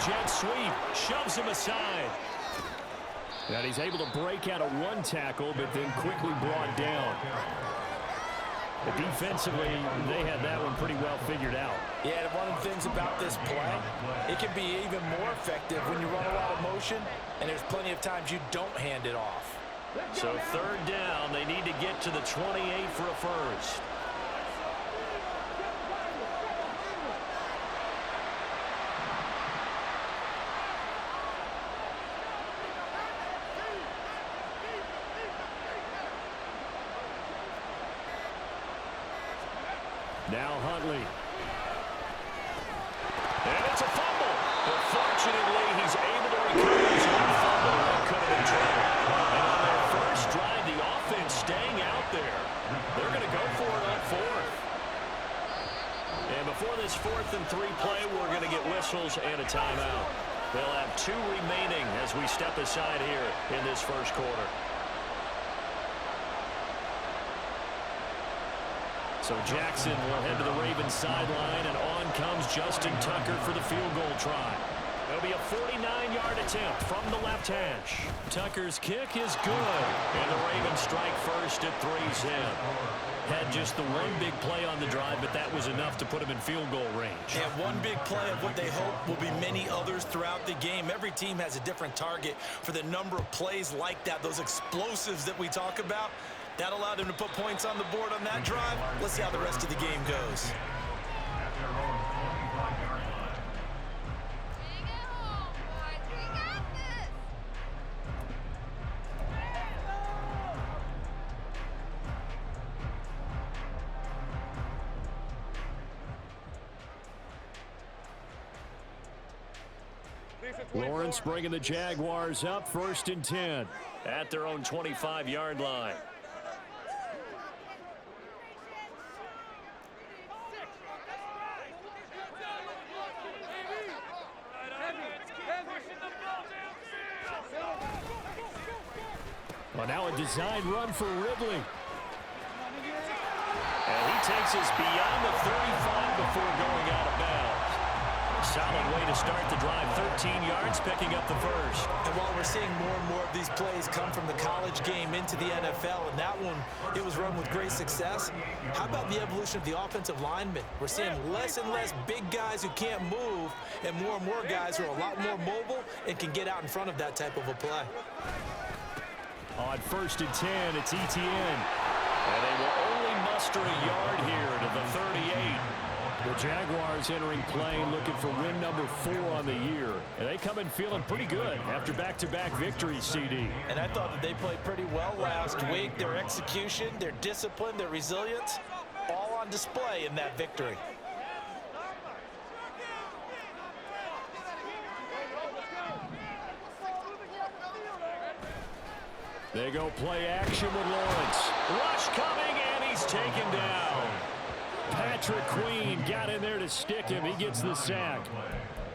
jet sweep. Shoves him aside. And he's able to break out of one tackle, but then quickly brought down. But defensively, they had that one pretty well figured out. Yeah, and one of the things about this play, it can be even more effective when you run a lot of motion, and there's plenty of times you don't hand it off. So third down, they need to get to the 28 for a first. Now Huntley. And it's a fumble. But fortunately, he's able to recover his own fumble. That could have been trouble. And on their first drive, the offense staying out there. They're going to go for it on fourth. And before this 4th and 3 play, we're going to get whistles and a timeout. They'll have 2 remaining as we step aside here in this first quarter. So Jackson will head to the Ravens sideline, and on comes Justin Tucker for the field goal try. It'll be a 49-yard attempt from the left hash. Tucker's kick is good, and the Ravens strike first at 3's in. Had just the one big play on the drive, but that was enough to put him in field goal range. And one big play of what they hope will be many others throughout the game. Every team has a different target for the number of plays like that, those explosives that we talk about. That allowed him to put points on the board on that drive. Let's see how the rest of the game goes. Lawrence bringing the Jaguars up 1st and 10 at their own 25-yard line. Well, now a design run for Ridley. And he takes us beyond the 35 before going out of bounds. Solid way to start the drive, 13 yards, picking up the first. And while we're seeing more and more of these plays come from the college game into the NFL, and that one, it was run with great success, how about the evolution of the offensive linemen? We're seeing less and less big guys who can't move, and more guys who are a lot more mobile and can get out in front of that type of a play. On 1st and 10, it's Etienne. And they will only muster a yard here to the 38. The Jaguars entering play looking for win number 4 on the year. And they come in feeling pretty good after back-to-back victories, CD. And I thought that they played pretty well last week. Their execution, their discipline, their resilience, all on display in that victory. They go play action with Lawrence. Rush coming, and he's taken down. Patrick Queen got in there to stick him. He gets the sack.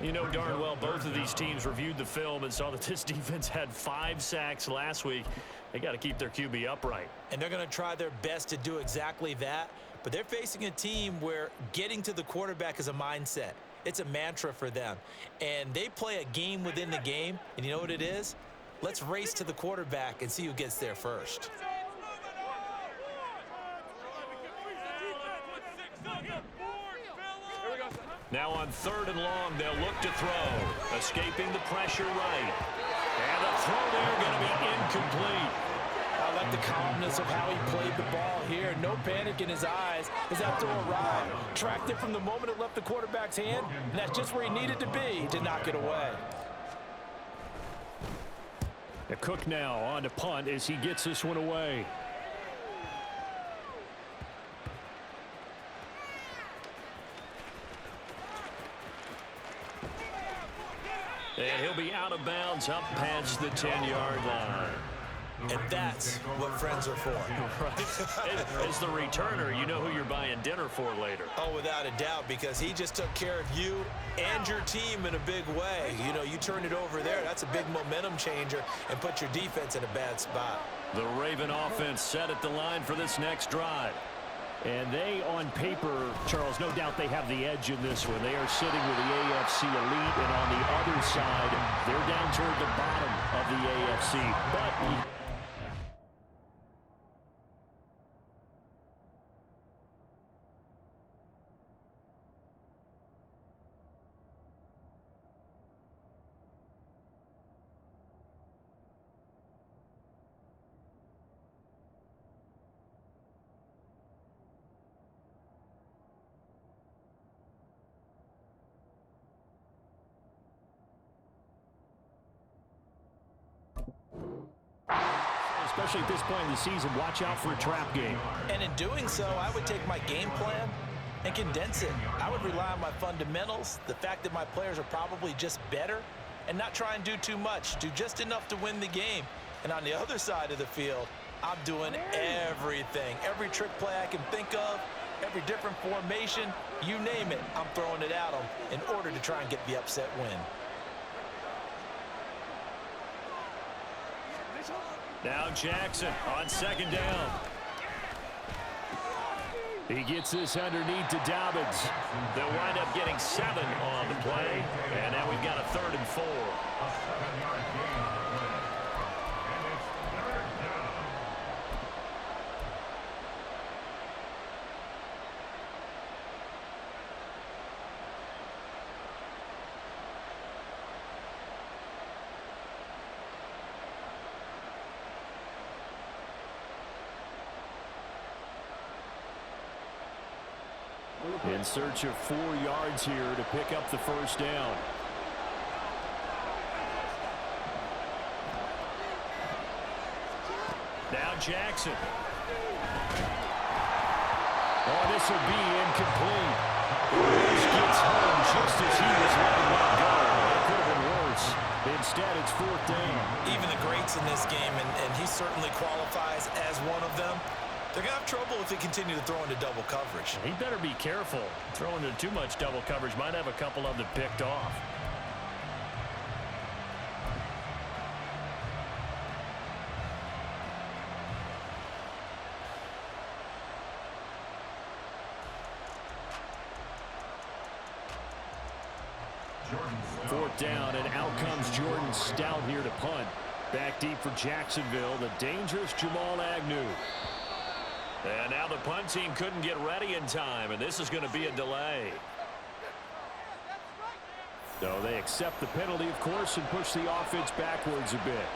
You know darn well both of these teams reviewed the film and saw that this defense had 5 sacks last week. They got to keep their QB upright. And they're going to try their best to do exactly that. But they're facing a team where getting to the quarterback is a mindset. It's a mantra for them. And they play a game within the game. And you know what it is? Let's race to the quarterback and see who gets there first. Now on 3rd and long, they'll look to throw. Escaping the pressure right. And the throw there going to be incomplete. I like the calmness of how he played the ball here. No panic in his eyes as that throw arrived. Tracked it from the moment it left the quarterback's hand, and that's just where he needed to be to knock it away. Cook now on to punt as he gets this one away. And he'll be out of bounds up past the 10-yard line. And that's what friends are for. Right. As the returner, you know who you're buying dinner for later. Oh, without a doubt, because he just took care of you and your team in a big way. You know, you turn it over there, that's a big momentum changer, and put your defense in a bad spot. The Raven offense set at the line for this next drive. And they, on paper, Charles, no doubt they have the edge in this one. They are sitting with the AFC elite, and on the other side, they're down toward the bottom of the AFC. But especially at this point in the season, watch out for a trap game. And in doing so, I would take my game plan and condense it. I would rely on my fundamentals, the fact that my players are probably just better, and not try and do too much. Do just enough to win the game. And on the other side of the field, I'm doing everything. Every trick play I can think of, every different formation, you name it, I'm throwing it at them in order to try and get the upset win. Now Jackson on second down. He gets this underneath to Dobbins. They'll wind up getting 7 on the play. And now we've got a 3rd and 4. In search of 4 yards here to pick up the first down. Now Jackson. Oh, this will be incomplete. This gets home just as he was letting that go. It could have been worse. Instead, it's 4th down. Even the greats in this game, and he certainly qualifies as one of them, they're going to have trouble if they continue to throw into double coverage. He better be careful. Throwing into too much double coverage might have a couple of them picked off. Fourth down, and out comes Jordan Stout here to punt. Back deep for Jacksonville, the dangerous Jamal Agnew. And now the punt team couldn't get ready in time, and this is going to be a delay. So they accept the penalty, of course, and push the offense backwards a bit.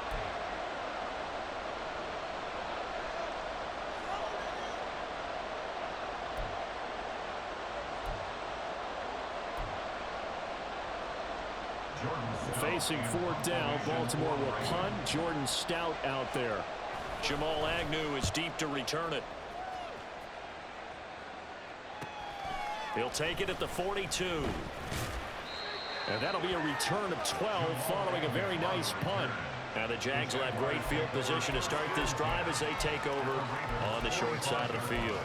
Facing 4th down, Baltimore will punt. Jordan Stout out there. Jamal Agnew is deep to return it. He'll take it at the 42. And that'll be a return of 12 following a very nice punt. Now the Jags will have great field position to start this drive as they take over on the short side of the field.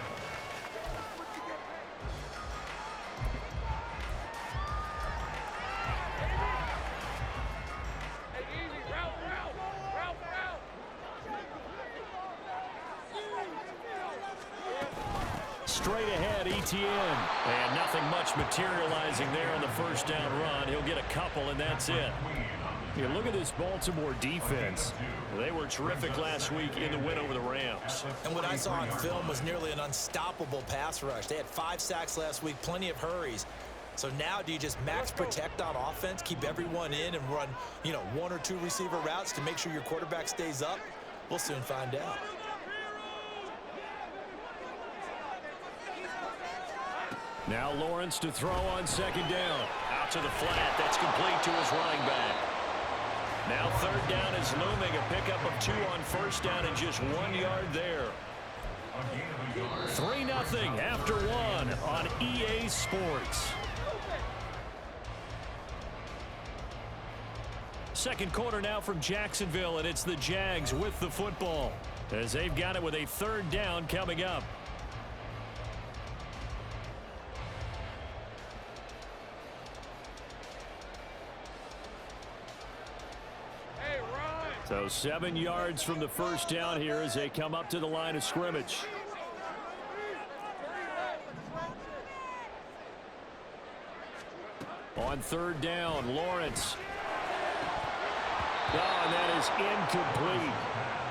Straight ahead, Etienne. And nothing much materializing there on the first down run. He'll get a couple, and that's it. Here, look at this Baltimore defense. They were terrific last week in the win over the Rams. And what I saw on film was nearly an unstoppable pass rush. They had 5 sacks last week, plenty of hurries. So now do you just max protect on offense, keep everyone in, and run, 1 or 2 receiver routes to make sure your quarterback stays up? We'll soon find out. Now Lawrence to throw on second down. Out to the flat. That's complete to his running back. Now 3rd down is looming. A pickup of 2 on first down and just 1 yard there. 3-0 after 1 on EA Sports. Second quarter now from Jacksonville, and it's the Jags with the football as they've got it with a 3rd down coming up. So 7 yards from the first down here as they come up to the line of scrimmage. On third down, Lawrence. Oh, and that is incomplete.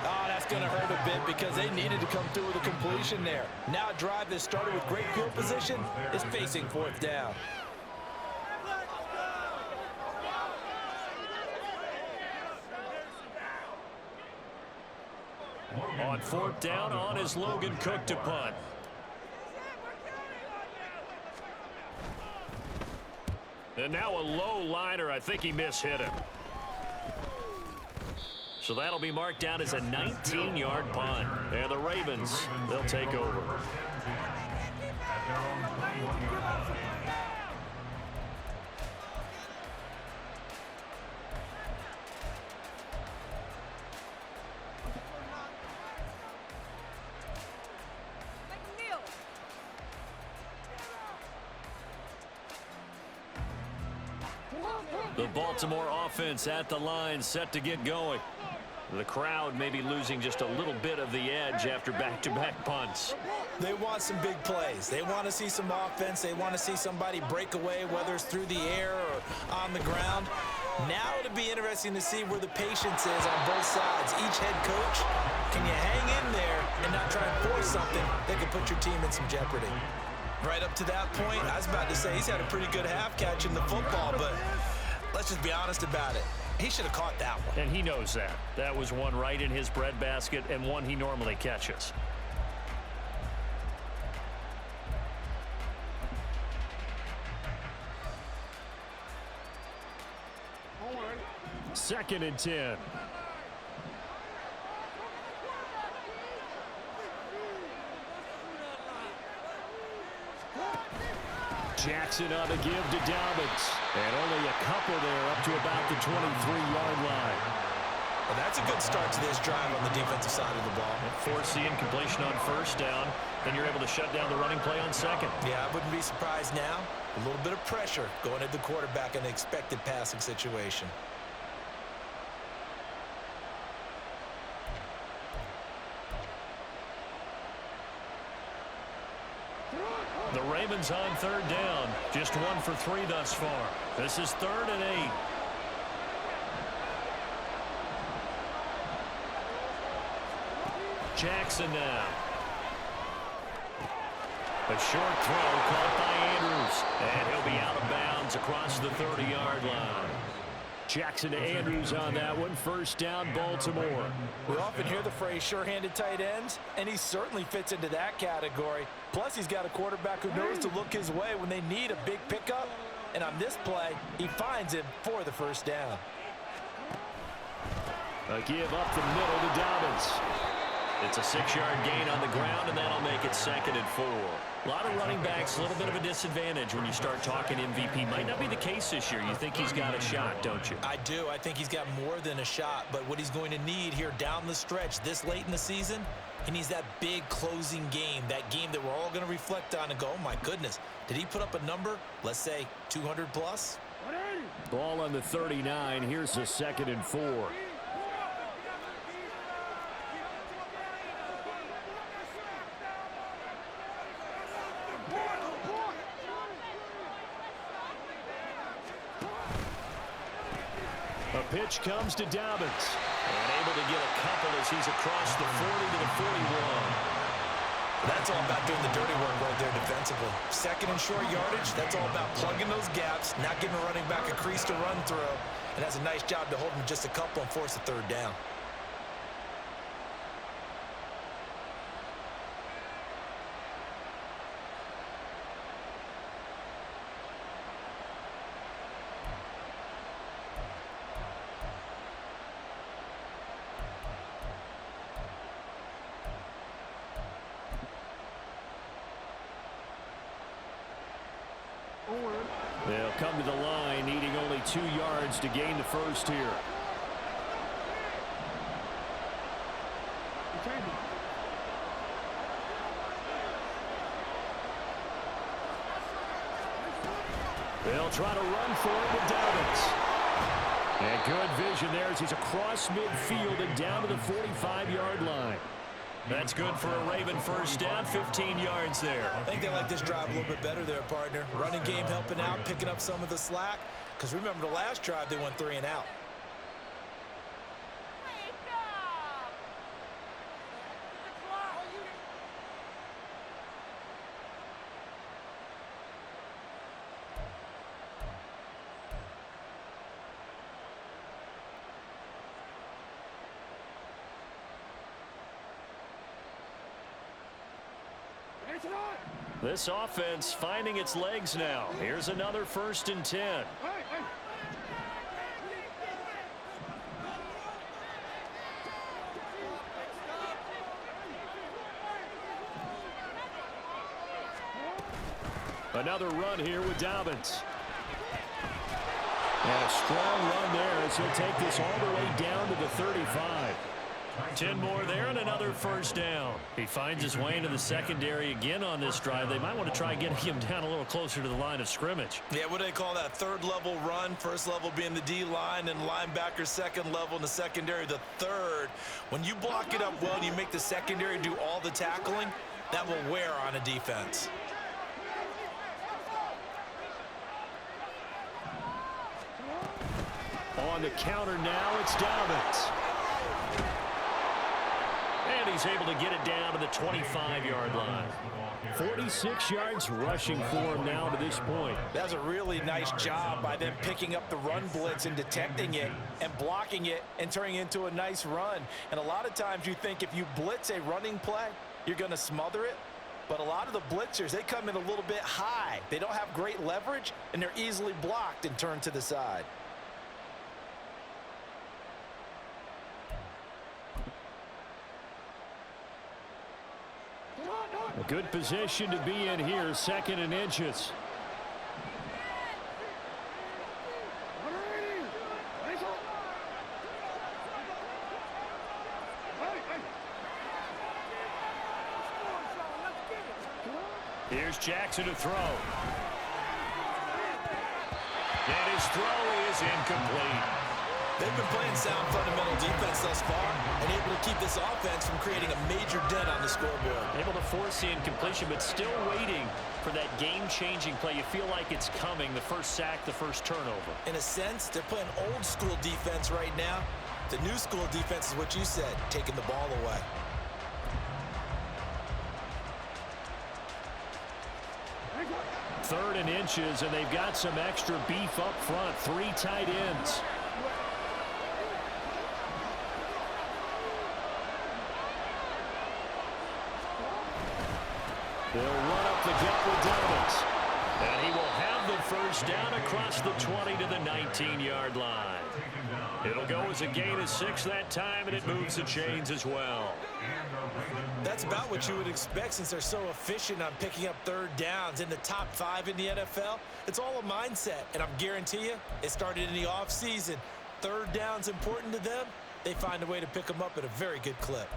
Oh, that's going to hurt a bit because they needed to come through with a completion there. Now a drive that started with great field position is facing fourth down. On fourth down, on is Logan Cook to punt. And now a low liner. I think he mishit him. So that'll be marked down as a 19-yard punt. And the Ravens, they'll take over. The Baltimore offense at the line, set to get going. The crowd may be losing just a little bit of the edge after back-to-back punts. They want some big plays. They want to see some offense. They want to see somebody break away, whether it's through the air or on the ground. Now it'll be interesting to see where the patience is on both sides. Each head coach, can you hang in there and not try and force something that could put your team in some jeopardy? Right up to that point, I was about to say he's had a pretty good half catching the football, but let's just be honest about it. He should have caught that one. And he knows that. That was one right in his breadbasket and one he normally catches. Second and 10. Jackson on the give to Dobbins. And only a couple there up to about the 23-yard line. Well, that's a good start to this drive on the defensive side of the ball. Force the incompletion on first down, then you're able to shut down the running play on second. Yeah, I wouldn't be surprised now. A little bit of pressure going at the quarterback in an expected passing situation. The Ravens on third down. Just 1 for 3 thus far. This is 3rd and 8. Jackson now. A short throw caught by Andrews. And he'll be out of bounds across the 30-yard line. Jackson to Andrews on that one. First down, Baltimore. We often hear the phrase sure-handed tight ends, and he certainly fits into that category. Plus, he's got a quarterback who knows to look his way when they need a big pickup. And on this play, he finds him for the first down. A give up the middle to Dobbins. It's a 6-yard gain on the ground, and that'll make it 2nd and 4. A lot of running backs, a little bit of a disadvantage when you start talking MVP. Might not be the case this year. You think he's got a shot, don't you? I do. I think he's got more than a shot. But what he's going to need here down the stretch this late in the season, he needs that big closing game, that game that we're all going to reflect on and go, oh, my goodness, did he put up a number, let's say 200 plus? Ball on the 39. Here's the 2nd and 4. A pitch comes to Dobbins. And able to get a couple as he's across the 40 to the 41. That's all about doing the dirty work right there defensively. 2nd and short yardage, that's all about plugging those gaps, not giving a running back a crease to run through, and has a nice job to hold him just a couple and force a 3rd down. They'll come to the line, needing only 2 yards to gain the first here. They'll try to run for it with Dobbins. And good vision there as he's across midfield and down to the 45-yard line. That's good for a Raven first down, 15 yards there. I think they like this drive a little bit better there, partner. Running game helping out, picking up some of the slack. Because remember the last drive, they went 3 and out. This offense finding its legs now. Here's another 1st and 10. Another run here with Dobbins. And a strong run there as he'll take this all the way down to the 35. 10 more there and another 1st down. He finds his way into the secondary again on this drive. They might want to try getting him down a little closer to the line of scrimmage. Yeah, what do they call that? 3rd level run. 1st level being the D-line and linebacker, 2nd level in the secondary, the 3rd. When you block it up well and you make the secondary do all the tackling, that will wear on a defense. On the counter now, it's Dobbins. And he's able to get it down to the 25-yard line. 46 yards rushing for him now to this point. That's a really nice job by them picking up the run blitz and detecting it and blocking it and turning it into a nice run. And a lot of times you think if you blitz a running play, you're going to smother it. But a lot of the blitzers, they come in a little bit high. They don't have great leverage, and they're easily blocked and turned to the side. A good position to be in here, 2nd and inches. Here's Jackson to throw. And his throw is incomplete. They've been playing sound fundamental defense thus far and able to keep this offense from creating a major dent on the scoreboard. Able to force the incompletion, but still waiting for that game-changing play. You feel like it's coming, the first sack, the first turnover. In a sense, they're playing old-school defense right now. The new school defense is what you said, taking the ball away. Third and inches, and they've got some extra beef up front. 3 tight ends. They'll run up the gut with Dobbins. And he will have the first down across the 20 to the 19-yard line. It'll go as a gain of 6 that time, and it moves the chains as well. That's about what you would expect since they're so efficient on picking up 3rd downs in the top 5 in the NFL. It's all a mindset, and I'm guarantee you it started in the offseason. 3rd down's important to them. They find a way to pick them up at a very good clip.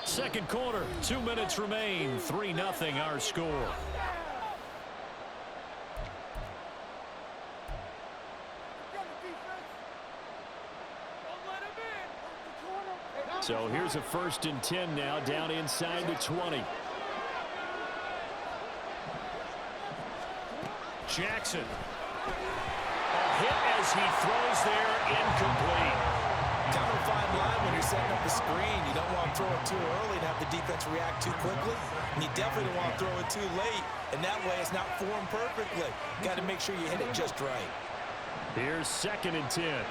Second quarter, 2 minutes remain. 3-0 our score. So here's a 1st and 10 now, down inside the 20. Jackson. A hit as he throws there, incomplete. Kind of a fine line when you're setting up the screen. You don't want to throw it too early and have the defense react too quickly. And you definitely don't want to throw it too late. And that way it's not formed perfectly. Got to make sure you hit it just right. Here's 2nd and 10.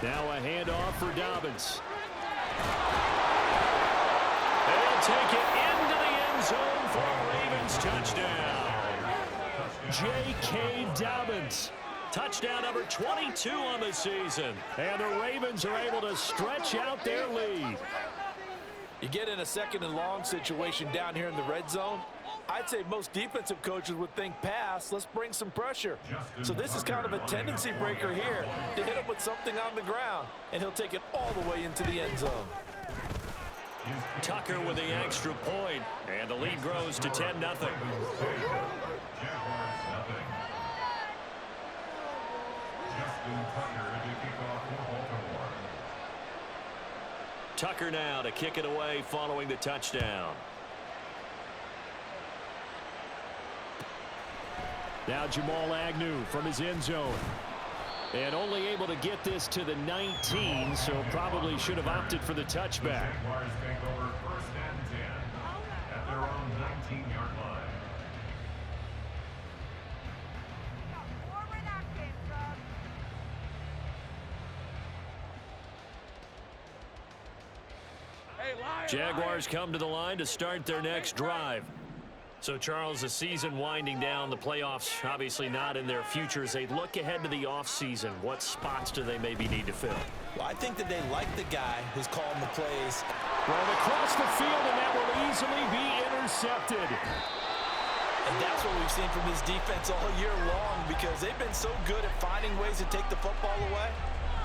Now a handoff for Dobbins. They'll take it into the end zone for a Ravens touchdown. J.K. Dobbins. Touchdown number 22 on the season. And the Ravens are able to stretch out their lead. You get in a 2nd and long situation down here in the red zone. I'd say most defensive coaches would think pass, let's bring some pressure. So this is kind of a tendency breaker here to hit him with something on the ground, and he'll take it all the way into the end zone. Tucker with the extra point, and the lead grows to 10-0. Tucker now to kick it away following the touchdown. Now Jamal Agnew from his end zone. And only able to get this to the 19, so probably should have opted for the touchback. Jaguars take over 1st and 10 at their own 19-yard line. Jaguars come to the line to start their next drive. So, Charles, the season winding down, the playoffs obviously not in their future. As they look ahead to the offseason, what spots do they maybe need to fill? Well, I think that they like the guy who's calling the plays. Rolled across the field, and that will easily be intercepted. And that's what we've seen from this defense all year long, because they've been so good at finding ways to take the football away.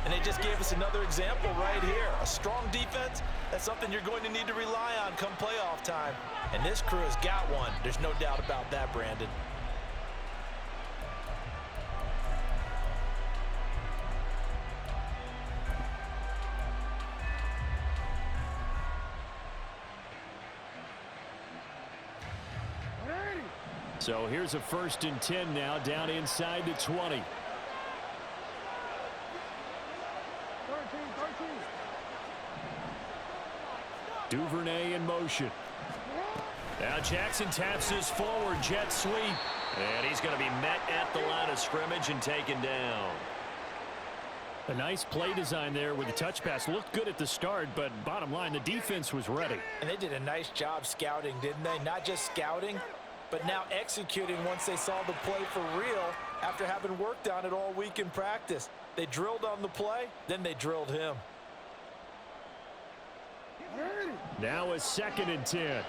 And they just gave us another example right here. A strong defense, that's something you're going to need to rely on come playoff time. And this crew has got one. There's no doubt about that, Brandon. So here's a 1st and 10 now, down inside the 20. Duvernay in motion. Now Jackson taps this forward jet sweep. And he's going to be met at the line of scrimmage and taken down. A nice play design there with the touch pass. Looked good at the start, but bottom line, the defense was ready. And they did a nice job scouting, didn't they? Not just scouting, but now executing once they saw the play for real after having worked on it all week in practice. They drilled on the play, then they drilled him. Now a 2nd and 10.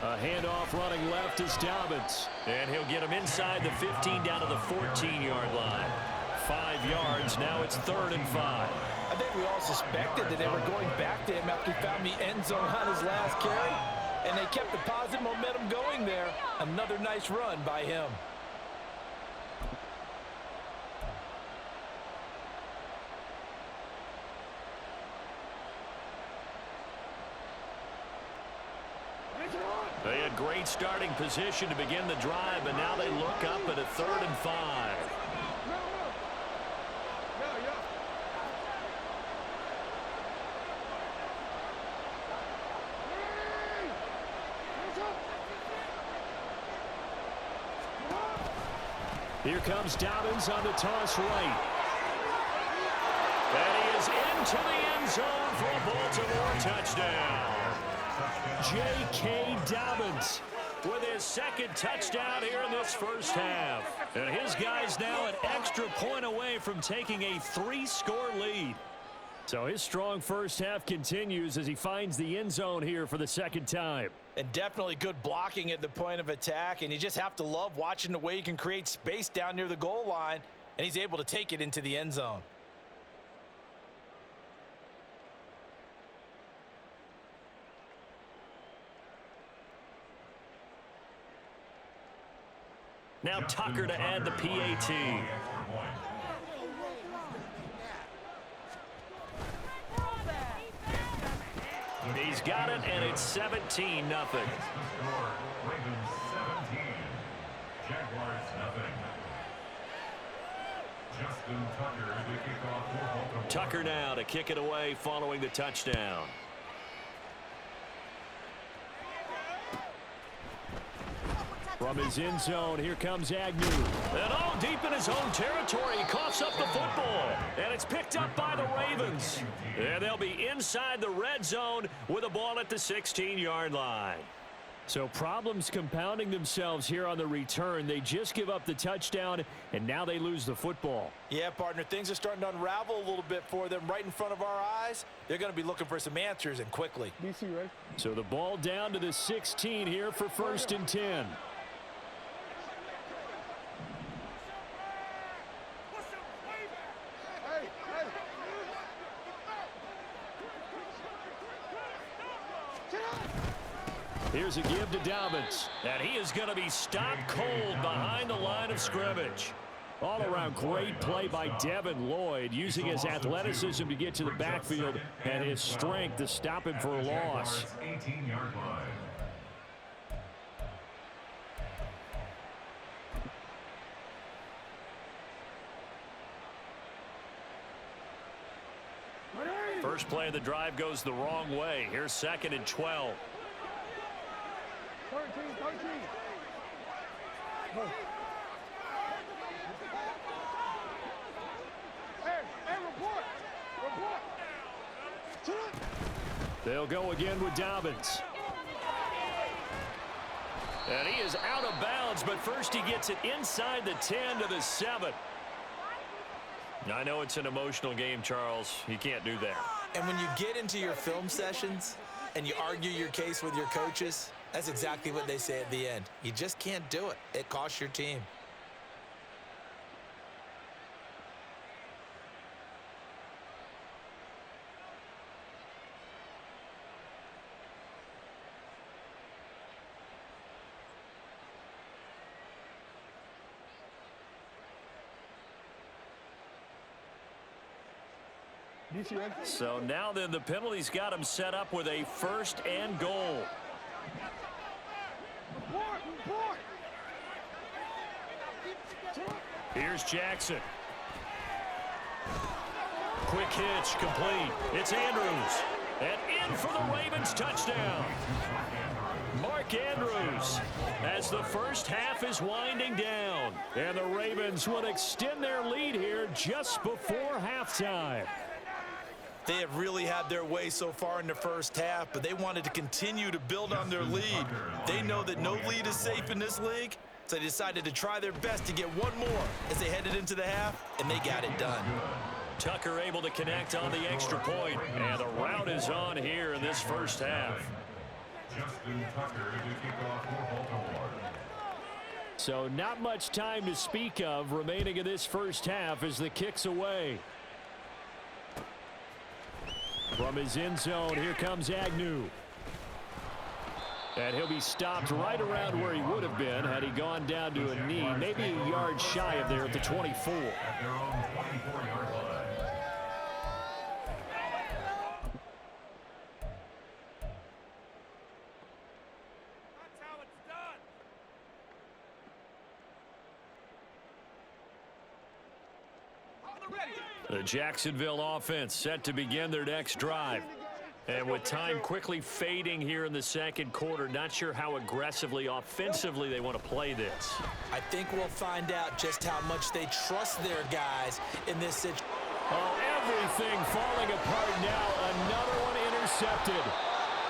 A handoff running left is Dobbins. And he'll get him inside the 15 down to the 14-yard line. 5 yards. Now it's 3rd and 5. I think we all suspected that they were going back to him after he found the end zone on his last carry. And they kept the positive momentum going there. Another nice run by him. They had great starting position to begin the drive, but now they look up at a 3rd and 5. Here comes Dobbins on the toss right. And he is into the end zone for a Baltimore touchdown. J.K. Dobbins with his 2nd touchdown here in this first half. And his guy's now an extra point away from taking a 3-score lead. So his strong first half continues as he finds the end zone here for the 2nd time. And definitely good blocking at the point of attack. And you just have to love watching the way he can create space down near the goal line. And he's able to take it into the end zone. Now Tucker to add the PAT. He's got it, and it's 17-0. Ravens 17, Jaguars nothing. Justin Tucker to kick off for Baltimore. Tucker now to kick it away following the touchdown. From his end zone, here comes Agnew. And all deep in his own territory, he coughs up the football. And it's picked up by the Ravens. And they'll be inside the red zone with the ball at the 16-yard line. So problems compounding themselves here on the return. They just give up the touchdown, and now they lose the football. Yeah, partner, things are starting to unravel a little bit for them right in front of our eyes. They're going to be looking for some answers, and quickly. DC, right? So the ball down to the 16 here for 1st and 10. Here's a give to Dobbins. And he is going to be stopped cold behind the line of scrimmage. All around great play by Devin Lloyd, using his athleticism to get to the backfield and his strength to stop him for a loss. 18-yard line. First play of the drive goes the wrong way. Here's 2nd and 12. 13. Hey, report. They'll go again with Dobbins. And he is out of bounds, but first he gets it inside the 10 to the 7. I know it's an emotional game, Charles. You can't do that. And when you get into your film sessions and you argue your case with your coaches, that's exactly what they say at the end. You just can't do it. It costs your team. DC, right? So now then, the penalty's got him set up with a 1st and goal. Report. Here's Jackson. Quick hitch, complete. It's Andrews. And in for the Ravens touchdown. Mark Andrews, as the first half is winding down. And the Ravens will extend their lead here just before halftime. They have really had their way so far in the first half, but they wanted to continue to build on their lead. They know that no lead is safe in this league, so they decided to try their best to get one more as they headed into the half, and they got it done. Tucker able to connect on the extra point, and the route is on here in this first half. Justin Tucker to kick off for Baltimore. So not much time to speak of remaining in this first half as the kick's away. From his end zone, here comes Agnew. And he'll be stopped right around where he would have been had he gone down to a knee, maybe a yard shy of there at the 24. At their own 24-yard line. The Jacksonville offense set to begin their next drive. And with time quickly fading here in the second quarter, not sure how aggressively, offensively they want to play this. I think we'll find out just how much they trust their guys in this situation. Oh, everything falling apart now. Another one intercepted.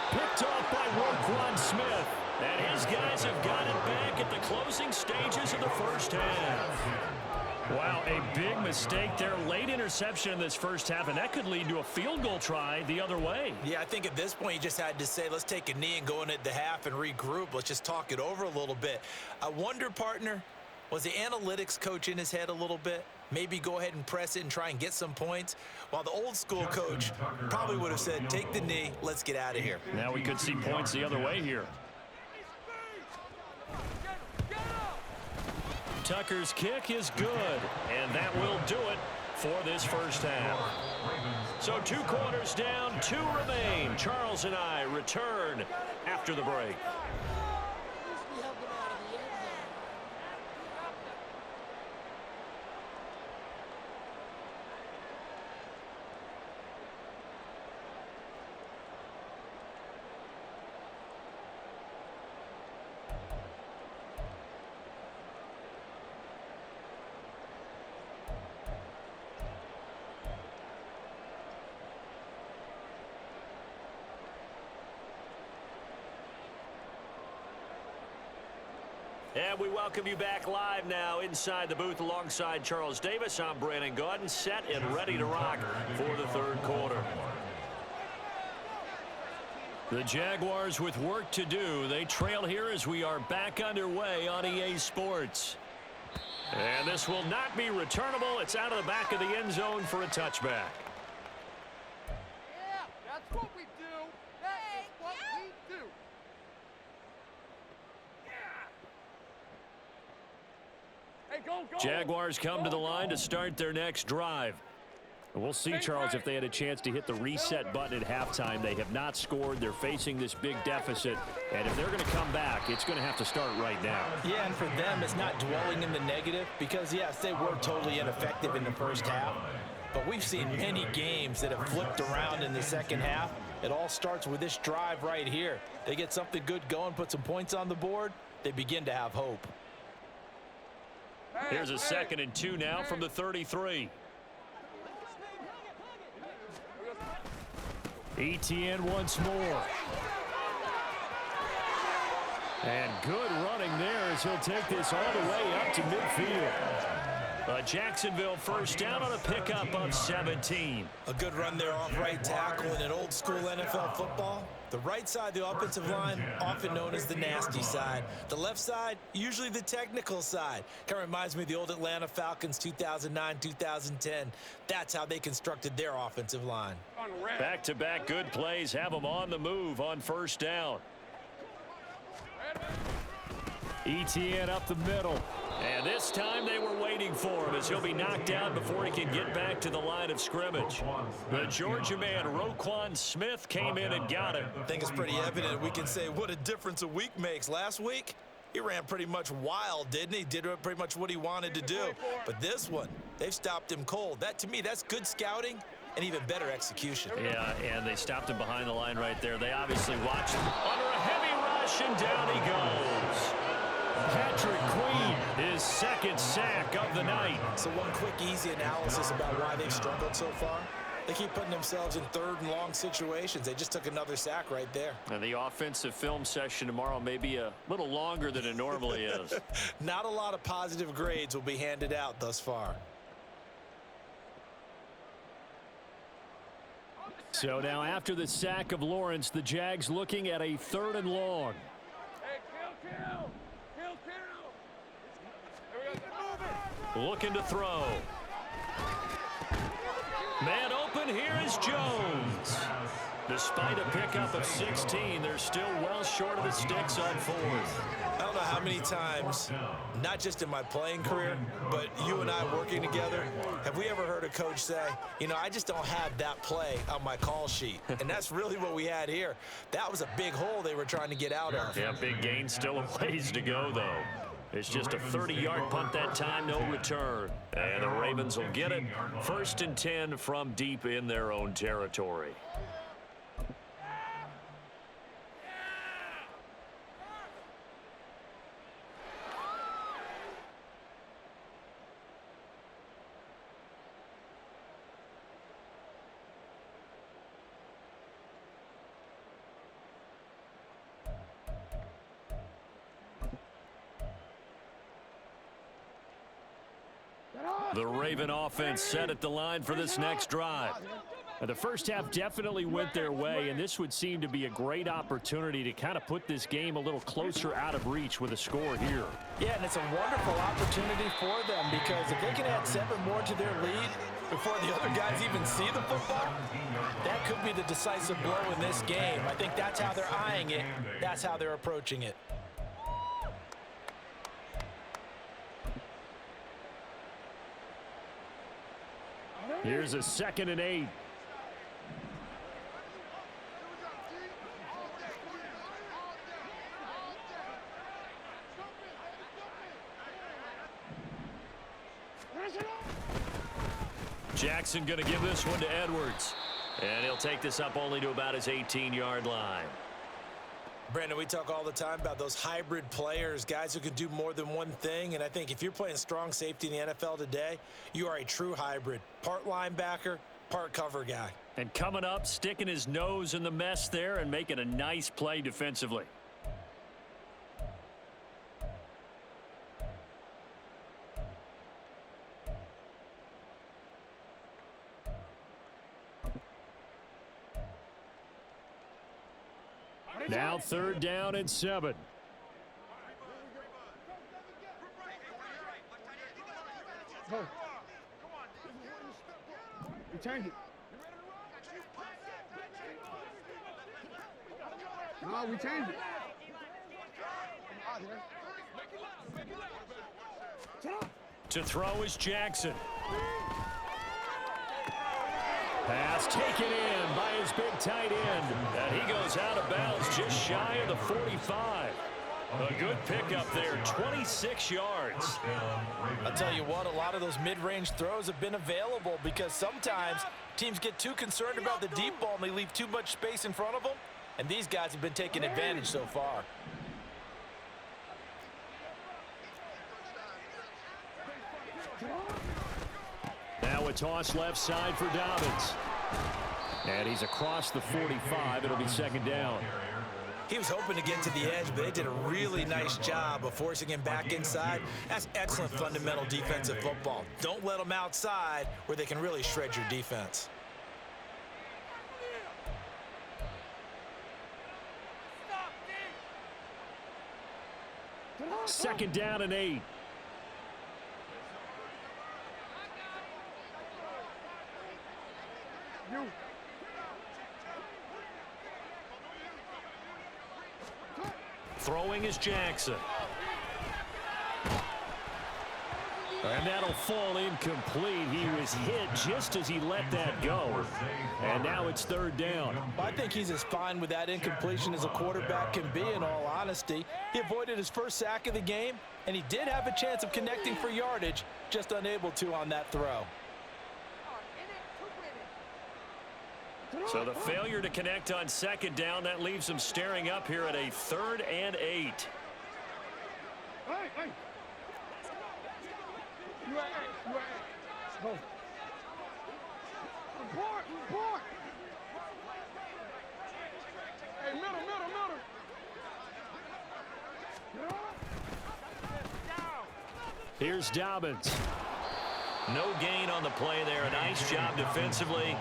Picked off by Roquan Smith. And his guys have got it back at the closing stages of the first half. Wow, a big mistake there. Late interception in this first half, and that could lead to a field goal try the other way. Yeah, I think at this point you just had to say, let's take a knee and go in at the half and regroup. Let's just talk it over a little bit. I wonder, partner, was the analytics coach in his head a little bit? Maybe go ahead and press it and try and get some points? While the old school coach probably would have said, take the knee, let's get out of here. Now we could see points the other way here. Tucker's kick is good, and that will do it for this first half. So 2 quarters down, 2 remain. Charles and I return after the break. And we welcome you back live now inside the booth alongside Charles Davis. I'm Brandon Gaudin, set and ready to rock for the third quarter. The Jaguars with work to do. They trail here as we are back underway on EA Sports. And this will not be returnable. It's out of the back of the end zone for a touchback. Yeah, that's what we do. That's what we do. Hey, go. Jaguars come to the line to start their next drive. We'll see, Charles, if they had a chance to hit the reset button at halftime. They have not scored. They're facing this big deficit. And if they're going to come back, it's going to have to start right now. Yeah, and for them, it's not dwelling in the negative because, yes, they were totally ineffective in the first half. But we've seen many games that have flipped around in the second half. It all starts with this drive right here. They get something good going, put some points on the board, they begin to have hope. Here's a 2nd and 2 now from the 33. ETN once more. And good running there as he'll take this all the way up to midfield. Jacksonville first down on a pickup of 17. A good run there off right tackle in an old school NFL football. The right side of the offensive line, often known as the nasty side. The left side, usually the technical side. Kind of reminds me of the old Atlanta Falcons 2009, 2010. That's how they constructed their offensive line. Back-to-back good plays have them on the move on first down. ETN up the middle. And this time they were waiting for him as he'll be knocked out before he can get back to the line of scrimmage. The Georgia man, Roquan Smith, came in and got him. I think it's pretty evident. We can say what a difference a week makes. Last week, he ran pretty much wild, didn't he? Did pretty much what he wanted to do. But this one, they've stopped him cold. That, to me, that's good scouting and even better execution. Yeah, and they stopped him behind the line right there. They obviously watched under a heavy rush, and down he goes. Patrick Queen, his 2nd sack of the night. So one quick, easy analysis about why they've struggled so far. They keep putting themselves in 3rd and long situations. They just took another sack right there. And the offensive film session tomorrow may be a little longer than it normally is. Not a lot of positive grades will be handed out thus far. So now after the sack of Lawrence, the Jags looking at a 3rd and long. Hey, kill. Looking to throw. Man open, here is Jones. Despite a pickup of 16, they're still well short of the sticks on 4th. I don't know how many times, not just in my playing career, but you and I working together, have we ever heard a coach say, you know, I just don't have that play on my call sheet. And that's really what we had here. That was a big hole they were trying to get out of. Yeah, big gain, still a ways to go, though. It's just a 30-yard punt that time, no return. And the Ravens will get it. 1st and 10 from deep in their own territory. The Raven offense set at the line for this next drive. The first half definitely went their way, and this would seem to be a great opportunity to kind of put this game a little closer out of reach with a score here. Yeah, and it's a wonderful opportunity for them because if they can add 7 more to their lead before the other guys even see the football, that could be the decisive blow in this game. I think that's how they're eyeing it. That's how they're approaching it. Here's a 2nd and 8. Jackson going to give this one to Edwards. And he'll take this up only to about his 18-yard line. Brandon, we talk all the time about those hybrid players, guys who can do more than one thing. And I think if you're playing strong safety in the NFL today, you are a true hybrid. Part linebacker, part cover guy. And coming up, sticking his nose in the mess there and making a nice play defensively. Now 3rd down and 7. Go. We change it. No, we change it. To throw is Jackson. Pass taken in by his big tight end. And he goes out of bounds just shy of the 45. A good pickup there, 26 yards. I'll tell you what, a lot of those mid-range throws have been available because sometimes teams get too concerned about the deep ball and they leave too much space in front of them. And these guys have been taking advantage so far. Now a toss left side for Dobbins. And he's across the 45. It'll be 2nd down. He was hoping to get to the edge, but they did a really nice job of forcing him back inside. That's excellent fundamental defensive football. Don't let them outside where they can really shred your defense. Second down and 8. Throwing is Jackson. And that'll fall incomplete. He was hit just as he let that go. And now it's 3rd down. I think he's as fine with that incompletion as a quarterback can be, in all honesty. He avoided his first sack of the game, and he did have a chance of connecting for yardage, just unable to on that throw. So the failure to connect on 2nd down, that leaves him staring up here at a 3rd and 8. Hey, hey. You at eight. Go. Report. Hey, middle. Here's Dobbins. No gain on the play there. A nice job defensively.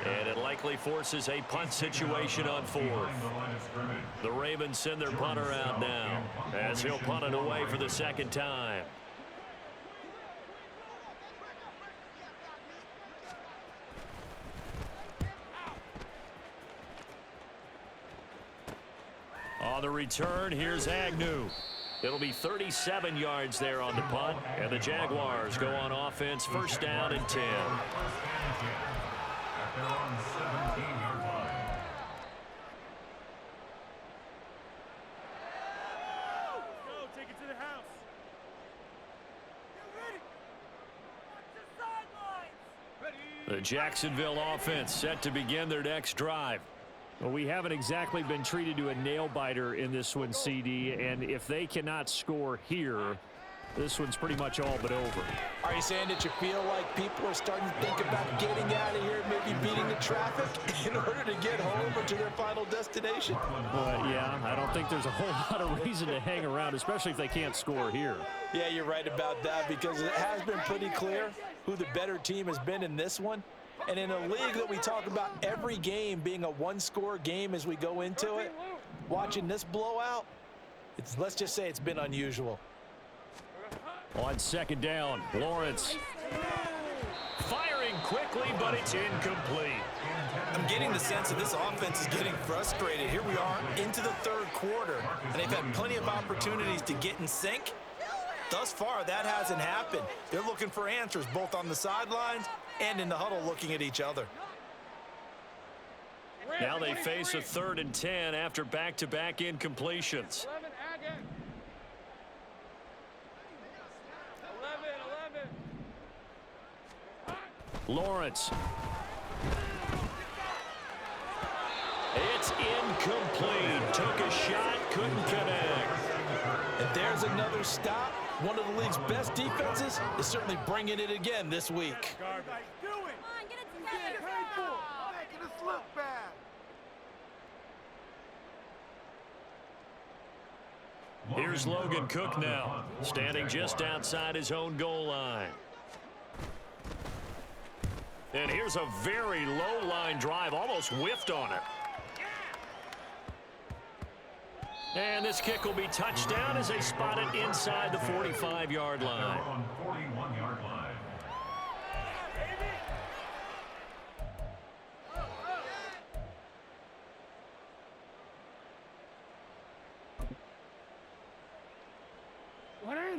And it likely forces a punt situation on 4th. The Ravens send their punter out now as he'll punt it away for the 2nd time. On the return, here's Agnew. It'll be 37 yards there on the punt, and the Jaguars go on offense, 1st down and 10. Take it to the house. Get ready. The Jacksonville offense set to begin their next drive. Well, we haven't exactly been treated to a nail-biter in this one, CD, and if they cannot score here, this one's pretty much all but over. Are you saying that you feel like people are starting to think about getting out of here, maybe beating the traffic in order to get home or to their final destination? Yeah, I don't think there's a whole lot of reason to hang around, especially if they can't score here. Yeah, you're right about that because it has been pretty clear who the better team has been in this one. And in a league that we talk about every game being a one-score game as we go into it, watching this blowout, let's just say it's been unusual. On 2nd down, Lawrence firing quickly, but it's incomplete. I'm getting the sense that this offense is getting frustrated. Here we are into the 3rd quarter, and they've had plenty of opportunities to get in sync. Thus far, that hasn't happened. They're looking for answers both on the sidelines and in the huddle looking at each other. Now they face a 3rd and 10 after back-to-back incompletions. 11. Lawrence. It's incomplete. Took a shot, couldn't connect. And there's another stop. One of the league's best defenses is certainly bringing it again this week. Come on, get it together. Making us look bad. Here's Logan Cook now, standing just outside his own goal line. And here's a very low line drive, almost whiffed on it. And this kick will be touchdown as they spot it inside the 45-yard line. On 41-yard line.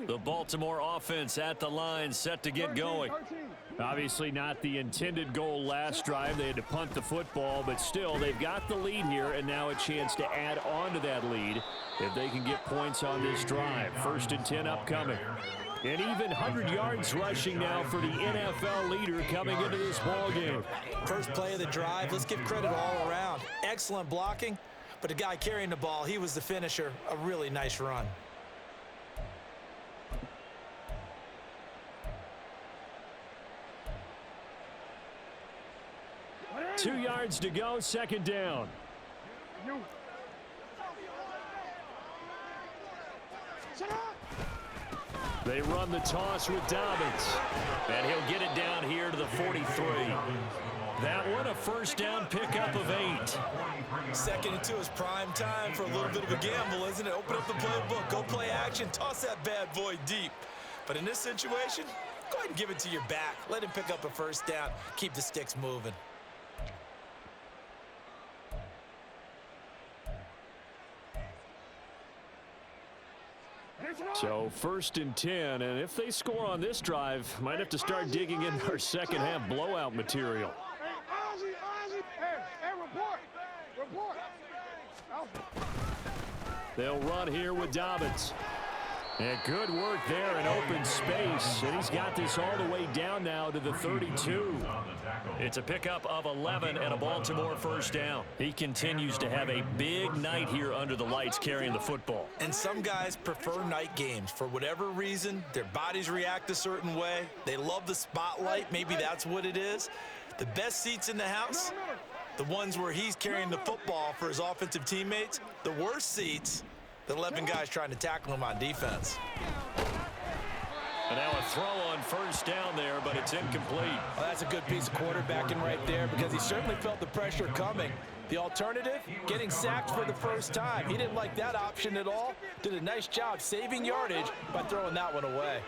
The Baltimore offense at the line, set to get going. Obviously not the intended goal last drive. They had to punt the football, but still, they've got the lead here, and now a chance to add on to that lead if they can get points on this drive. 1st and 10 upcoming. And even 100 yards rushing now for the NFL leader coming into this ball game. First play of the drive, let's give credit all around. Excellent blocking, but the guy carrying the ball, he was the finisher. A really nice run. 2 yards to go, 2nd down. They run the toss with Dobbins. And he'll get it down here to the 43. That one a 1st down pickup of 8. 2nd and 2 is prime time for a little bit of a gamble, isn't it? Open up the playbook, go play action, toss that bad boy deep. But in this situation, go ahead and give it to your back. Let him pick up a 1st down, keep the sticks moving. So 1st and 10, and if they score on this drive, might have to start digging in our second half blowout material. They'll run here with Dobbins. And good work there in open space, and he's got this all the way down now to the 32. It's a pickup of 11 and a Baltimore 1st down. He continues to have a big night here under the lights carrying the football. And some guys prefer night games. For whatever reason, their bodies react a certain way. They love the spotlight. Maybe that's what it is. The best seats in the house, the ones where he's carrying the football for his offensive teammates. The worst seats, the 11 guys trying to tackle him on defense. And now a throw on 1st down there, but it's incomplete. Well, that's a good piece of quarterbacking right there because he certainly felt the pressure coming. The alternative, getting sacked for the 1st time. He didn't like that option at all. Did a nice job saving yardage by throwing that one away.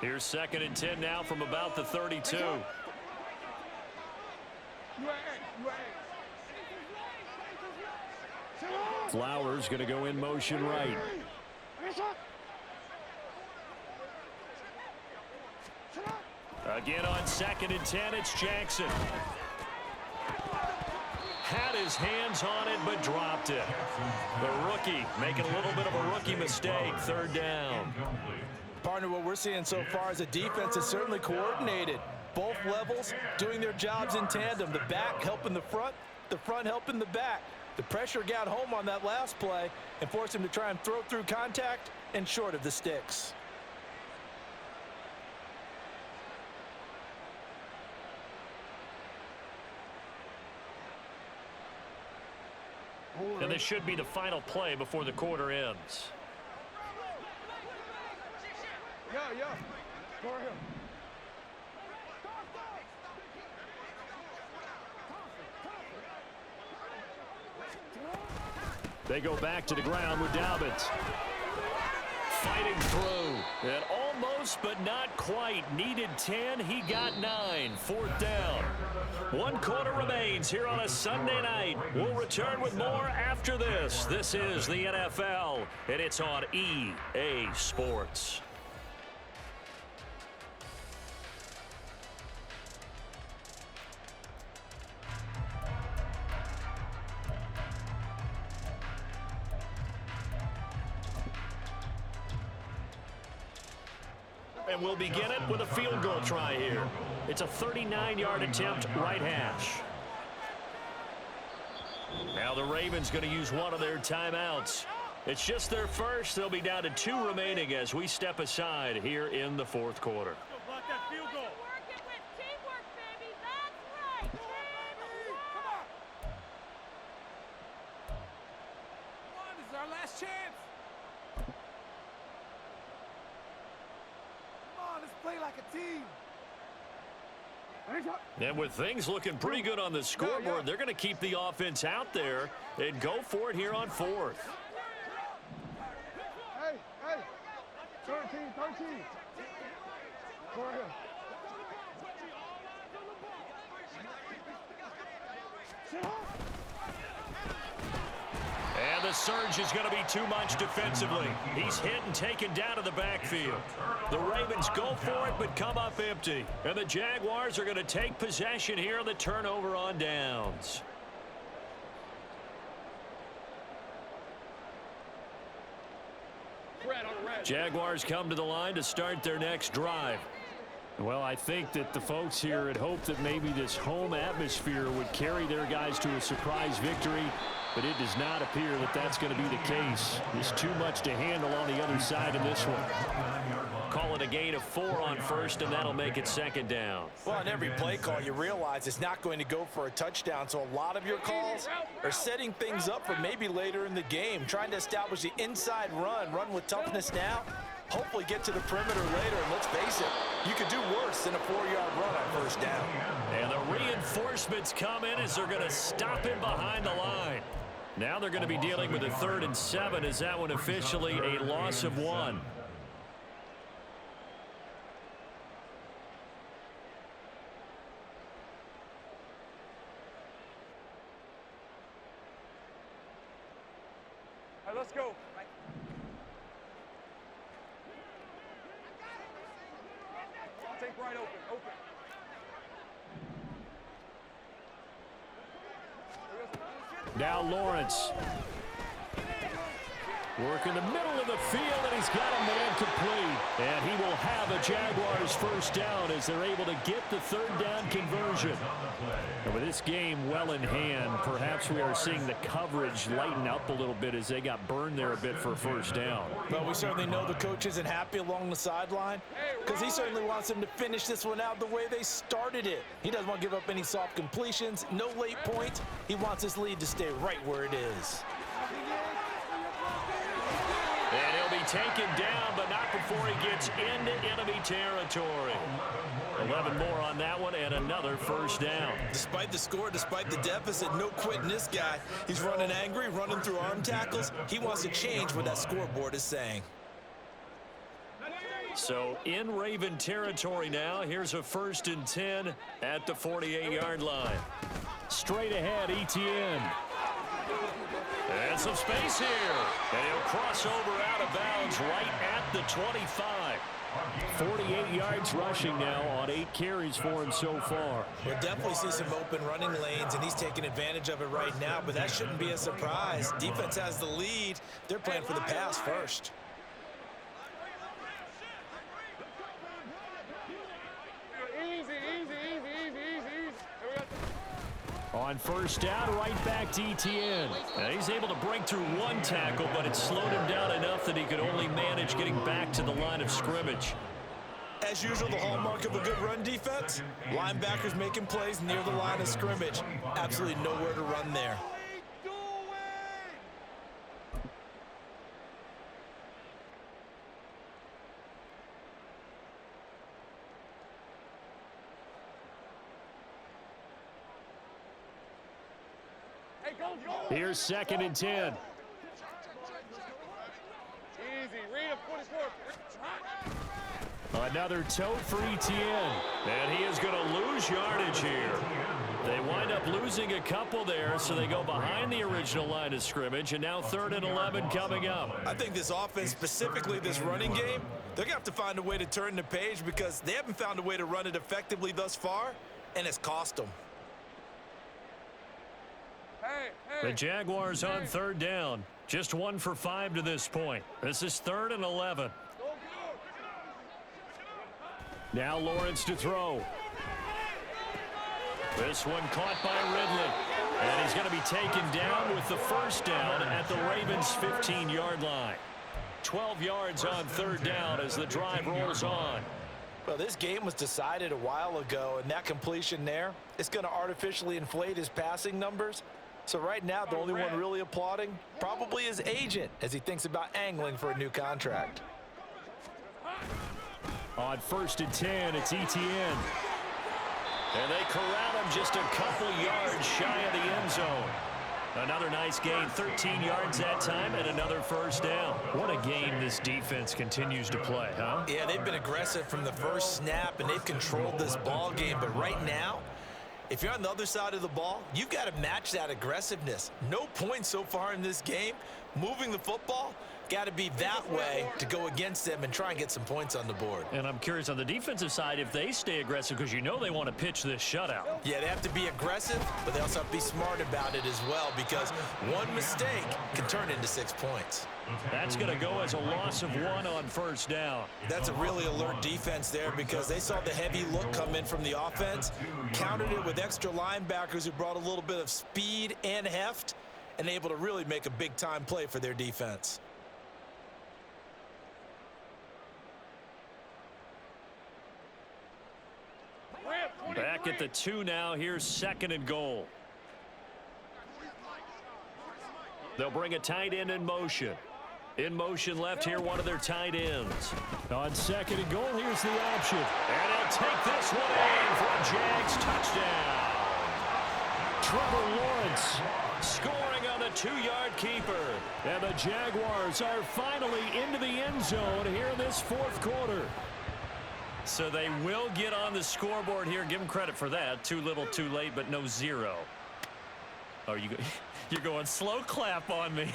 Here's 2nd and 10 now from about the 32. Flowers going to go in motion right. Again on 2nd and 10, it's Jackson. Had his hands on it, but dropped it. The rookie making a little bit of a rookie mistake, 3rd down. Partner, what we're seeing so far is a defense is certainly coordinated. Both levels doing their jobs in tandem. The back helping the front helping the back. The pressure got home on that last play and forced him to try and throw through contact and short of the sticks. And this should be the final play before the quarter ends. They go back to the ground with Dobbins. Fighting through. And almost, but not quite. Needed 10. He got 9. 4th down. 1 quarter remains here on a Sunday night. We'll return with more after this. This is the NFL, and it's on EA Sports. And we'll begin it with a field goal try here. It's a 39-yard attempt, right hash. Now the Ravens going to use one of their timeouts. It's just their first. They'll be down to 2 remaining as we step aside here in the 4th quarter. And with things looking pretty good on the scoreboard, they're going to keep the offense out there and go for it here on 4th. And the surge is going to be too much defensively. He's hit and taken down to the backfield. The Ravens go for it but come up empty. And the Jaguars are going to take possession here on the turnover on downs. Jaguars come to the line to start their next drive. Well, I think that the folks here had hoped that maybe this home atmosphere would carry their guys to a surprise victory, but it does not appear that that's going to be the case. There's too much to handle on the other side in this one. Call it a gain of 4 on first, and that'll make it second down. Well, on every play call, you realize it's not going to go for a touchdown, so a lot of your calls are setting things up for maybe later in the game, trying to establish the inside run with toughness now, hopefully get to the perimeter later, and let's face it, you could do worse than a 4-yard run on first down. And the reinforcements come in as they're going to stop him behind the line. Now they're going to be dealing with a 3rd and 7 as that one officially a loss of 1. All right, let's go. Take right open. Now Lawrence. Work in the middle of the field, and he's got a man complete. And he will have a Jaguars first down as they're able to get the 3rd down conversion. And with this game well in hand, perhaps we are seeing the coverage lighten up a little bit as they got burned there a bit for a first down. Well, we certainly know the coach isn't happy along the sideline because he certainly wants them to finish this one out the way they started it. He doesn't want to give up any soft completions, no late points. He wants his lead to stay right where it is. And he'll be taken down, but not before he gets into enemy territory. 11 more on that one, and another first down. Despite the score, despite the deficit, no quitting this guy. He's running angry, running through arm tackles. He wants to change what that scoreboard is saying. So in Raven territory now, here's a 1st and 10 at the 48-yard line. Straight ahead, Etienne. And some space here. And he'll cross over out of bounds right at the 25. 48 yards rushing now on 8 carries for him so far. We'll definitely see some open running lanes, and he's taking advantage of it right now, but that shouldn't be a surprise. Defense has the lead. They're playing for the pass first. On first down, right back to Etienne. Now he's able to break through 1 tackle, but it slowed him down enough that he could only manage getting back to the line of scrimmage. As usual, the hallmark of a good run defense, linebackers making plays near the line of scrimmage. Absolutely nowhere to run there. Here's 2nd and 10. Easy, read a 44. Another tote for Etienne. And he is going to lose yardage here. They wind up losing a couple there, so they go behind the original line of scrimmage, and now 3rd and 11 coming up. I think this offense, specifically this running game, they're going to have to find a way to turn the page because they haven't found a way to run it effectively thus far, and it's cost them. The Jaguars on 3rd down. Just 1 for 5 to this point. This is 3rd and 11. Now Lawrence to throw. This one caught by Ridley. And he's going to be taken down with the first down at the Ravens' 15-yard line. 12 yards on 3rd down as the drive rolls on. Well, this game was decided a while ago, and that completion there is going to artificially inflate his passing numbers. So right now, the only one really applauding probably his agent as he thinks about angling for a new contract. On 1st and 10, it's Etienne. And they corral him just a couple yards shy of the end zone. Another nice gain, 13 yards that time, and another first down. What a game this defense continues to play, huh? Yeah, they've been aggressive from the first snap, and they've controlled this ball game. But right now, if you're on the other side of the ball, you've got to match that aggressiveness. No points so far in this game. Moving the football, got to be that way to go against them and try and get some points on the board. And I'm curious on the defensive side if they stay aggressive, because you know they want to pitch this shutout. Yeah, they have to be aggressive, but they also have to be smart about it as well, because one mistake can turn into 6 points. That's going to go as a loss of 1 on first down. That's a really alert defense there, because they saw the heavy look come in from the offense, countered it with extra linebackers who brought a little bit of speed and heft, and able to really make a big-time play for their defense. Back at the 2 now. Here's 2nd and goal. They'll bring a tight end in motion. In motion left here, one of their tight ends. On 2nd and goal, here's the option. And he'll take this one in for a Jags touchdown. Trevor Lawrence Scoring on the 2-yard keeper. and the Jaguars are finally into the end zone here in this 4th quarter. So they will get on the scoreboard here. Give them credit for that. Too little, too late, but no 0. Oh, you're going slow clap on me.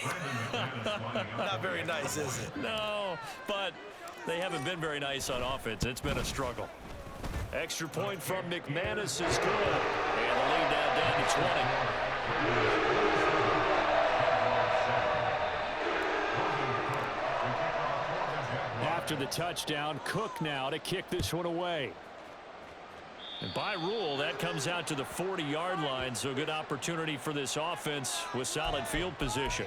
Not very nice, is it? No, but they haven't been very nice on offense. It's been a struggle. Extra point from McManus is good. And the lead now down to 20. After the touchdown, Cook now to kick this one away. And by rule, that comes out to the 40-yard line, so good opportunity for this offense with solid field position.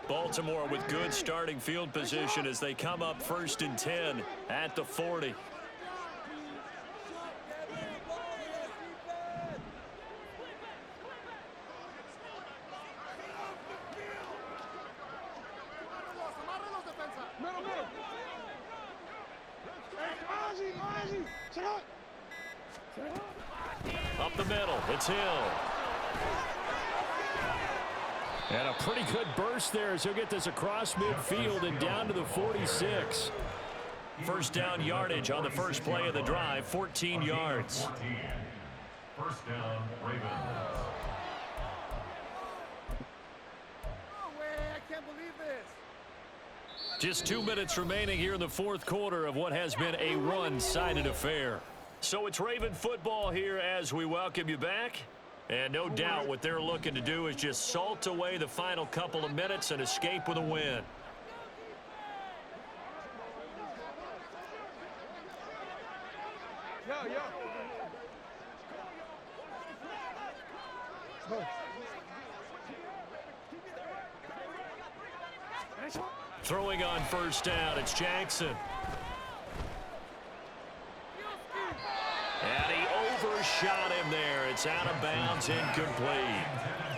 Baltimore with good starting field position as they come up 1st and 10 at the 40. Up the middle, it's Hill. And a pretty good burst there as he'll get this across midfield and down to the 46. First down yardage on the first play of the drive, 14 yards. 14. First down, Ravens. No way, I can't believe this. Just 2 minutes remaining here in the 4th quarter of what has been a one-sided affair. So it's Raven football here as we welcome you back. And no doubt what they're looking to do is just salt away the final couple of minutes and escape with a win. Throwing on first down, it's Jackson. And he overshot him there. It's out of bounds, incomplete.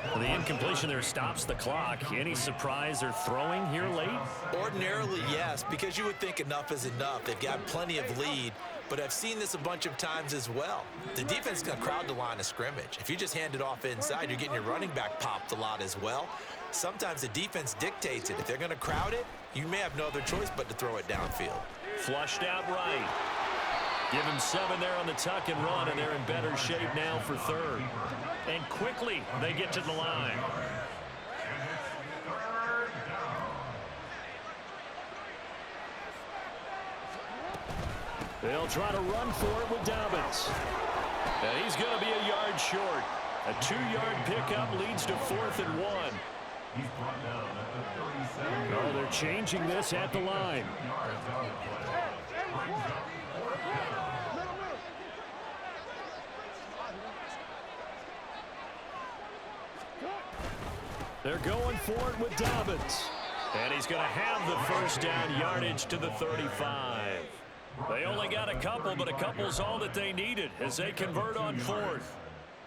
Well, the incompletion there stops the clock. Any surprise they're throwing here late? Ordinarily, yes, because you would think enough is enough. They've got plenty of lead, but I've seen this a bunch of times as well. The defense is going to crowd the line of scrimmage. If you just hand it off inside, you're getting your running back popped a lot as well. Sometimes the defense dictates it. If they're going to crowd it, you may have no other choice but to throw it downfield. Flushed out right. Give him 7 there on the tuck and run, and they're in better shape now for 3rd. And quickly, they get to the line. They'll try to run for it with Dobbins. And he's going to be a yard short. A 2-yard pickup leads to 4th and 1. He's brought down at the 37. Oh, they're changing this at the line. They're going for it with Dobbins. And he's going to have the first down yardage to the 35. They only got a couple, but a couple's all that they needed as they convert on fourth.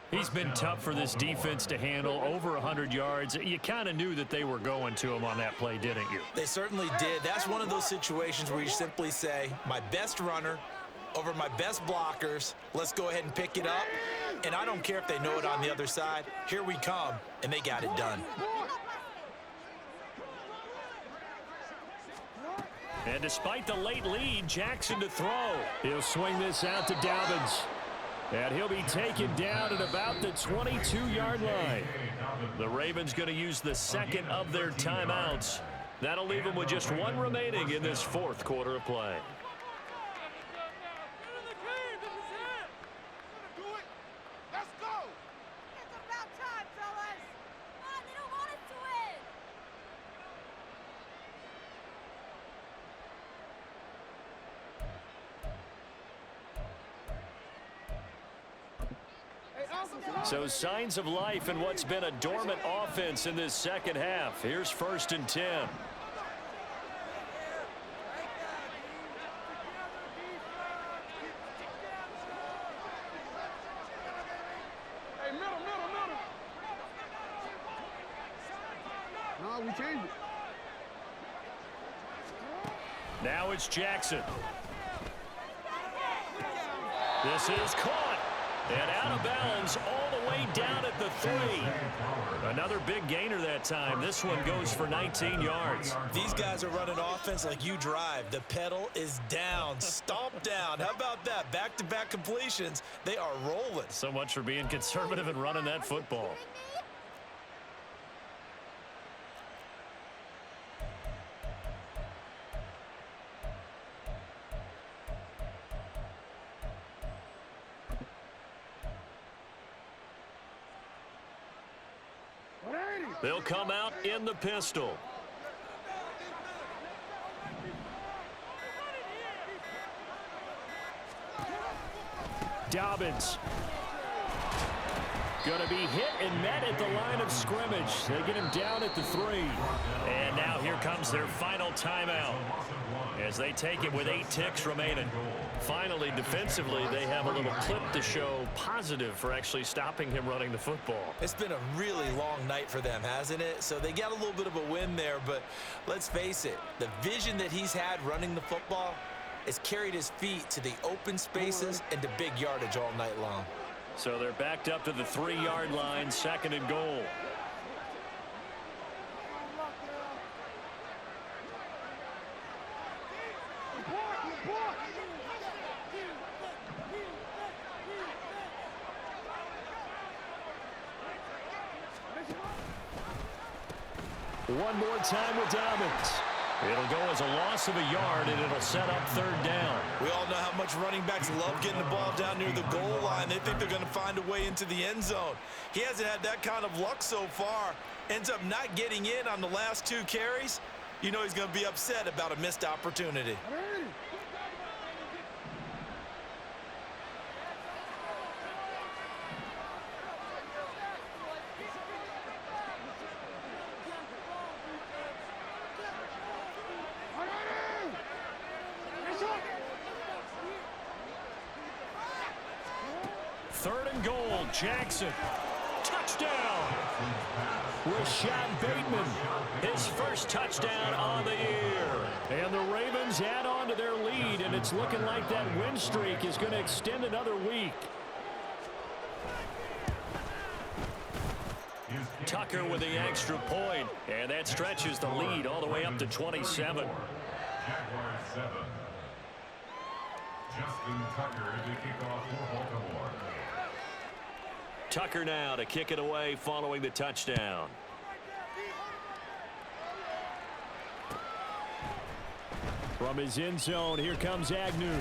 He's been tough for this defense to handle, over 100 yards. You kind of knew that they were going to him on that play, didn't you? They certainly did. That's one of those situations where you simply say, my best runner over my best blockers. Let's go ahead and pick it up. And I don't care if they know it on the other side. Here we come, and they got it done. And despite the late lead, Jackson to throw. He'll swing this out to Dobbins. And he'll be taken down at about the 22-yard line. The Ravens going to use the second of their timeouts. That'll leave them with just one remaining in this fourth quarter of play. So signs of life in what's been a dormant offense in this second half. Here's 1st and 10. Hey, middle. No, we changed it. Now it's Jackson. This is caught. And out of bounds all the way down at the 3. Another big gainer that time. This one goes for 19 yards. These guys are running offense like you drive. The pedal is down, stomp down. How about that? Back-to-back completions. They are rolling. So much for being conservative and running that football. They'll come out in the pistol. Dobbins. Going to be hit and met at the line of scrimmage. They get him down at the 3. And now here comes their final timeout as they take it with 8 ticks remaining. Finally, defensively, they have a little clip to show positive for actually stopping him running the football. It's been a really long night for them, hasn't it? So they got a little bit of a win there, but let's face it, the vision that he's had running the football has carried his feet to the open spaces and to big yardage all night long. So they're backed up to the 3-yard line, 2nd and goal. One more time with Dobbins. It'll go as a loss of a yard, and it'll set up 3rd down. We all know how much running backs love getting the ball down near the goal line. They think they're going to find a way into the end zone. He hasn't had that kind of luck so far. Ends up not getting in on the last 2 carries. You know he's going to be upset about a missed opportunity. Jackson. Touchdown. Rashad Bateman. His first touchdown on the year. And the Ravens add on to their lead, and it's looking like that win streak is going to extend another week. Tucker with the extra point, and that stretches the lead all the way up to 27. Jaguars 7. Justin Tucker to kick off for Baltimore. Tucker now to kick it away following the touchdown. From his end zone, here comes Agnew.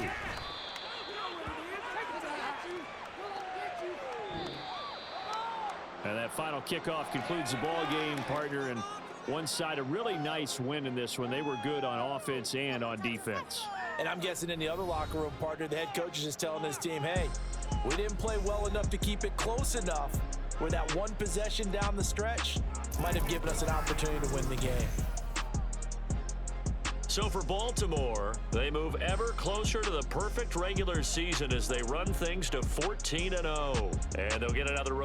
And that final kickoff concludes the ball game, partner. And one side, a really nice win in this one. They were good on offense and on defense. And I'm guessing in the other locker room, partner, the head coach is just telling his team, hey, we didn't play well enough to keep it close enough where that one possession down the stretch might have given us an opportunity to win the game. So for Baltimore, they move ever closer to the perfect regular season as they run things to 14-0. And they'll get another